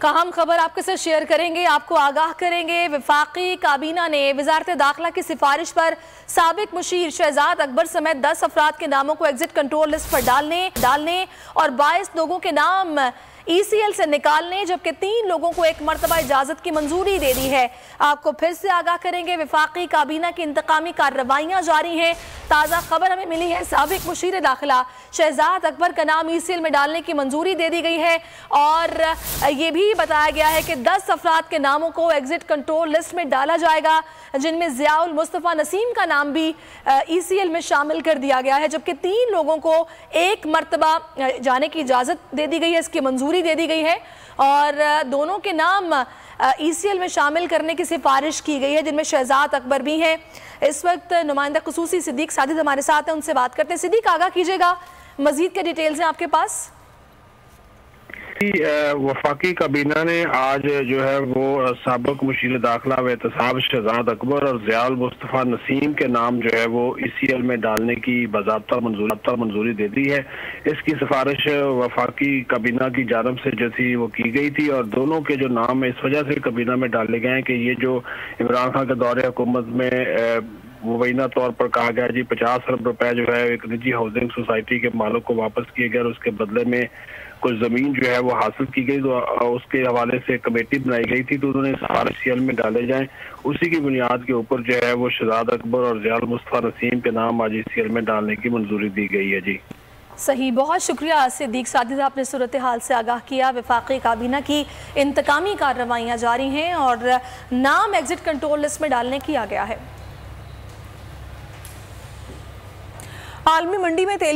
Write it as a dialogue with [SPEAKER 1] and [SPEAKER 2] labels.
[SPEAKER 1] का हम खबर आपके साथ शेयर करेंगे, आपको आगाह करेंगे। वफाकी काबीना ने वजारत दाखिला की सिफारिश पर साबिक मुशीर शहजाद अकबर समेत 10 अफराद के नामों को एग्जिट कंट्रोल लिस्ट पर डालने और 22 लोगों के नाम ECL से निकालने जबकि 3 लोगों को एक मरतबा इजाजत की मंजूरी दे दी है। आपको फिर से आगाह करेंगे, वफाकी काबीना की इंतकामी कार्रवाइयाँ जारी हैं। ताज़ा खबर हमें मिली है, साबिक मुशीर दाखिला शहजाद अकबर का नाम ECL में डालने की मंजूरी दे दी गई है और ये भी बताया गया है कि 10 अफराद के नामों को एग्जिट कंट्रोल लिस्ट में डाला जाएगा, जिनमें ज़ियाउल मुस्तफ़ा नसीम का नाम भी ECL में शामिल कर दिया गया है, जबकि 3 लोगों को एक मरतबा जाने की इजाज़त दे दी गई है, इसकी मंजूरी दे दी गई है और दोनों के नाम ECL में शामिल करने की सिफारिश की गई है, जिनमें शहजाद अकबर भी हैं। इस वक्त नुमाइंदा खुसूसी सिद्दीक साजिद हमारे साथ हैं, उनसे बात करते हैं। सिद्दीक, आगाह कीजिएगा, मजीद क्या डिटेल्स हैं आपके पास?
[SPEAKER 2] वफाकी काबीना ने आज जो है वो साबिक मुशीर दाखिला व एहतसाब शहजाद अकबर और ज़ियाउल मुस्तफ़ा नसीम के नाम जो है वो ECL में डालने की बाज़ाब्ता मंजूरी दे दी है। इसकी सिफारिश वफाकी काबीना की जानब से जो थी वो की गई थी और दोनों के जो नाम इस वजह से काबीना में डाले गए हैं कि ये जो इमरान खान के दौरे हुकूमत में मुबैना तौर पर कहा गया जी 50 अरब रुपए जो है एक निजी हाउसिंग सोसाइटी के मालिक को वापस किए गए और उसके बदले में कुछ जमीन जो है वो हासिल की गई, तो उसके हवाले से कमेटी बनाई गई थी, तो उन्होंने सारे ECL में डाले जाएं। उसी की बुनियाद के ऊपर जो है वो शहजाद अकबर और ज़ियाउल मुस्तफ़ा नसीम के नाम आज ECL में डालने की मंजूरी दी गई है। जी
[SPEAKER 1] सही, बहुत शुक्रिया सिद्दीक साजिद, आपने सूरत हाल से आगाह किया। वफाकी काबीना की इंतकामी कार्रवाइयाँ जारी हैं और नाम एग्जिट कंट्रोल लिस्ट में डालने किया गया है। आलमी मंडी में तेल